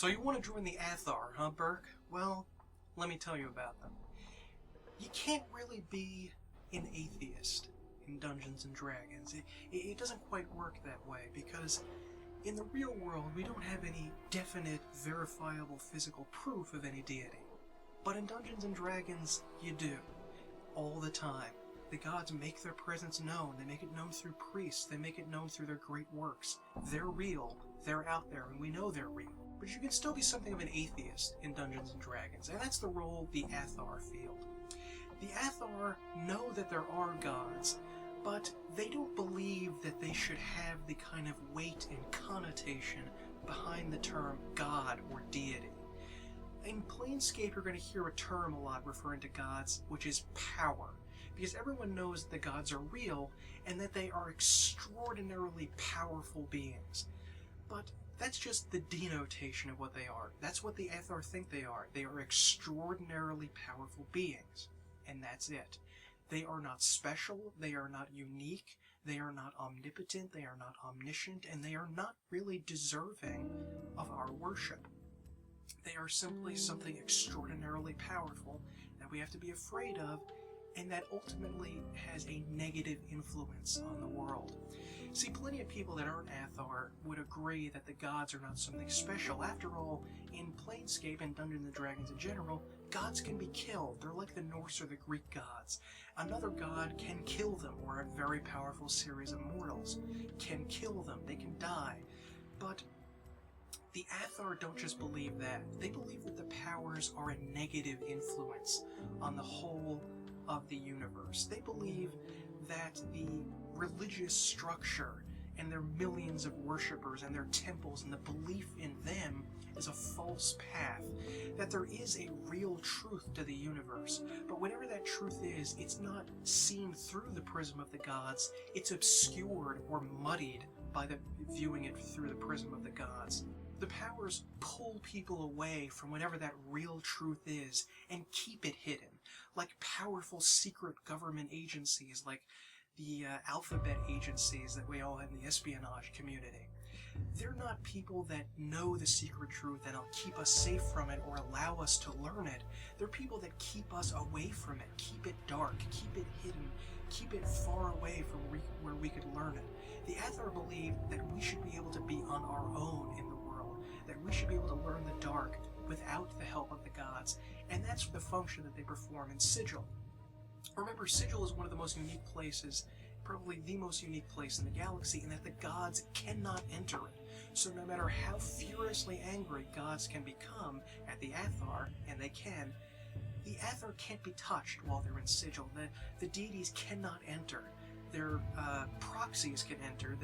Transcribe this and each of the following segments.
So you want to join the Athar, huh, Burke? Well, let me tell you about them. You can't really be an atheist in Dungeons & Dragons. It doesn't quite work that way, because in the real world we don't have any definite, verifiable physical proof of any deity. But in Dungeons & Dragons, you do. All the time. The gods make their presence known. They make it known through priests. They make it known through their great works. They're real. They're out there, and we know they're real. But you can still be something of an atheist in Dungeons & Dragons, and that's the role the Athar field. The Athar know that there are gods, but they don't believe that they should have the kind of weight and connotation behind the term god or deity. In Planescape, you're going to hear a term a lot referring to gods, which is power, because everyone knows that the gods are real and that they are extraordinarily powerful beings. But that's just the denotation of what they are. That's what the Athar think they are. They are extraordinarily powerful beings, and that's it. They are not special, they are not unique, they are not omnipotent, they are not omniscient, and they are not really deserving of our worship. They are simply something extraordinarily powerful that we have to be afraid of, and that ultimately has a negative influence on the world. See, plenty of people that aren't Athar would agree that the gods are not something special. After all, in Planescape and Dungeons & Dragons in general, gods can be killed. They're like the Norse or the Greek gods. Another god can kill them, or a very powerful series of mortals can kill them. They can die. But the Athar don't just believe that. They believe that the powers are a negative influence on the whole of the universe. They believe that the religious structure and their millions of worshippers and their temples and the belief in them is a false path, that there is a real truth to the universe, but whatever that truth is, it's not seen through the prism of the gods, it's obscured or muddied by viewing it through the prism of the gods. The powers pull people away from whatever that real truth is and keep it hidden, like powerful secret government agencies, like the alphabet agencies that we all have in the espionage community. They're not people that know the secret truth and will keep us safe from it or allow us to learn it. They're people that keep us away from it, keep it dark, keep it hidden, keep it far away from where we could learn it. The Athar believe that we should be able to be on our own in the world, that we should be able to learn the dark without the help of the gods, and that's the function that they perform in Sigil. Remember, Sigil is one of the most unique places, probably the most unique place in the galaxy, in that the gods cannot enter it. So no matter how furiously angry gods can become at the Athar, and they can, the Athar can't be touched while they're in Sigil. The deities cannot enter. Their proxies can enter,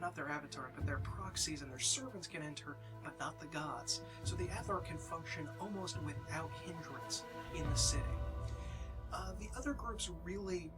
not their avatars, but their proxies and their servants can enter, but not the gods. So the Athar can function almost without hindrance in the city. The other groups really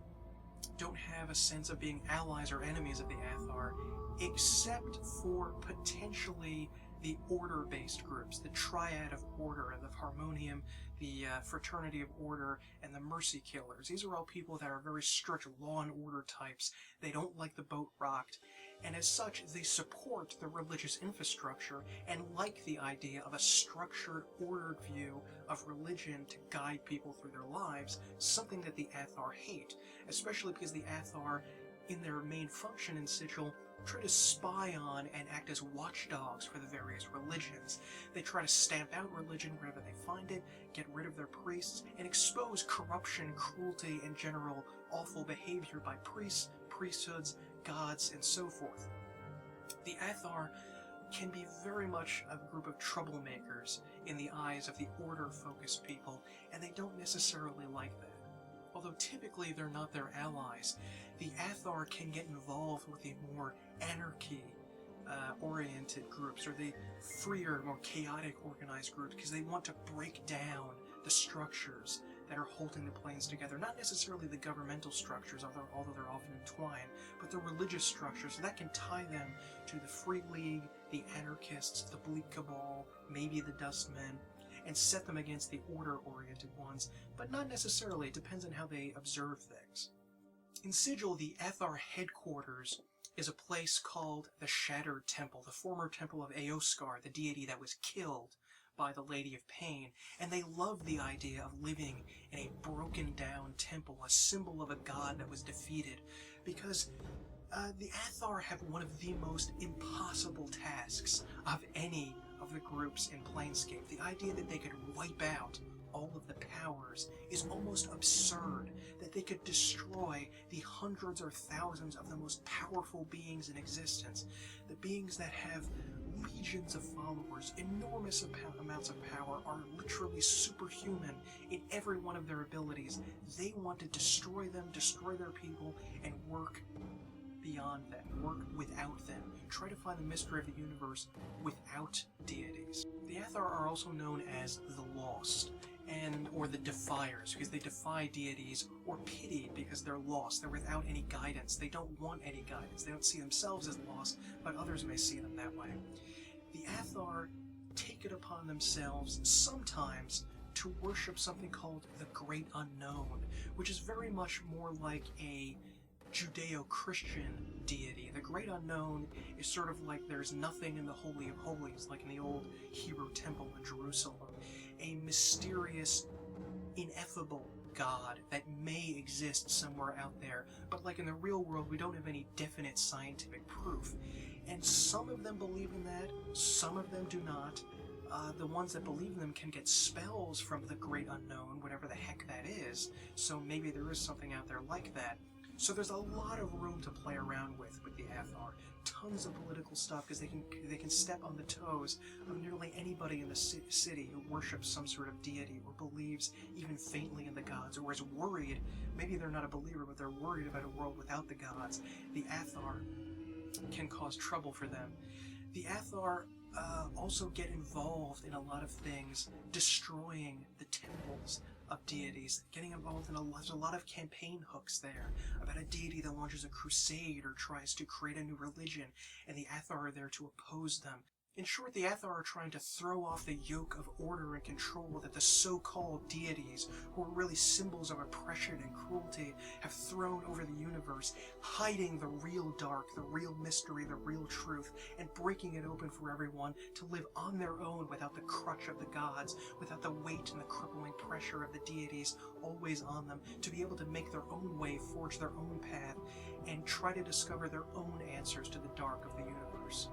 don't have a sense of being allies or enemies of the Athar, except for potentially the order-based groups, the Triad of Order, the Harmonium, the Fraternity of Order, and the Mercy Killers. These are all people that are very strict law and order types. They don't like the boat rocked, and as such, they support the religious infrastructure and like the idea of a structured, ordered view of religion to guide people through their lives, something that the Athar hate, especially because the Athar, in their main function in Sigil, try to spy on and act as watchdogs for the various religions. They try to stamp out religion wherever they find it, get rid of their priests, and expose corruption, cruelty, and general awful behavior by priests, priesthoods, gods, and so forth. The Athar can be very much a group of troublemakers in the eyes of the order-focused people, and they don't necessarily like that. Although typically they're not their allies, the Athar can get involved with the more anarchy-oriented groups, or the freer, more chaotic organized groups, because they want to break down the structures that are holding the planes together. Not necessarily the governmental structures, although they're often entwined, but the religious structures, so that can tie them to the Free League, the anarchists, the Bleak Cabal, maybe the Dustmen, and set them against the order-oriented ones, but not necessarily. It depends on how they observe things. In Sigil, the Athar headquarters is a place called the Shattered Temple, the former temple of Eoscar, the deity that was killed by the Lady of Pain, and they love the idea of living in a broken down temple, a symbol of a god that was defeated, because the Athar have one of the most impossible tasks of any of the groups in Planescape. The idea that they could wipe out all of the powers is almost absurd, that they could destroy the hundreds or thousands of the most powerful beings in existence, the beings that have legions of followers, enormous amounts of power, are literally superhuman in every one of their abilities. They want to destroy them, destroy their people, and work beyond them, work without them, try to find the mystery of the universe without deities. The Athar are also known as the Lost, or the Defiers, because they defy deities, or pitied because they're lost, they're without any guidance, they don't want any guidance, they don't see themselves as lost, but others may see them that way. The Athar take it upon themselves sometimes to worship something called the Great Unknown, which is very much more like a Judeo-Christian deity. The Great Unknown is sort of like there's nothing in the Holy of Holies, like in the old Hebrew temple in Jerusalem. A mysterious, ineffable God that may exist somewhere out there, but like in the real world, we don't have any definite scientific proof. And some of them believe in that, some of them do not. The ones that believe in them can get spells from the Great Unknown, whatever the heck that is, so maybe there is something out there like that. So there's a lot of room to play around with the Athar. Tons of political stuff, because they can step on the toes of nearly anybody in the city who worships some sort of deity or believes even faintly in the gods, or is worried. Maybe they're not a believer, but they're worried about a world without the gods. The Athar can cause trouble for them. The Athar also get involved in a lot of things, destroying the temples of deities, getting involved in there's a lot of campaign hooks there about a deity that launches a crusade or tries to create a new religion, and the Athar are there to oppose them. In short, the Athar are trying to throw off the yoke of order and control that the so-called deities, who are really symbols of oppression and cruelty, have thrown over the universe, hiding the real dark, the real mystery, the real truth, and breaking it open for everyone to live on their own without the crutch of the gods, without the weight and the crippling pressure of the deities always on them, to be able to make their own way, forge their own path, and try to discover their own answers to the dark of the universe.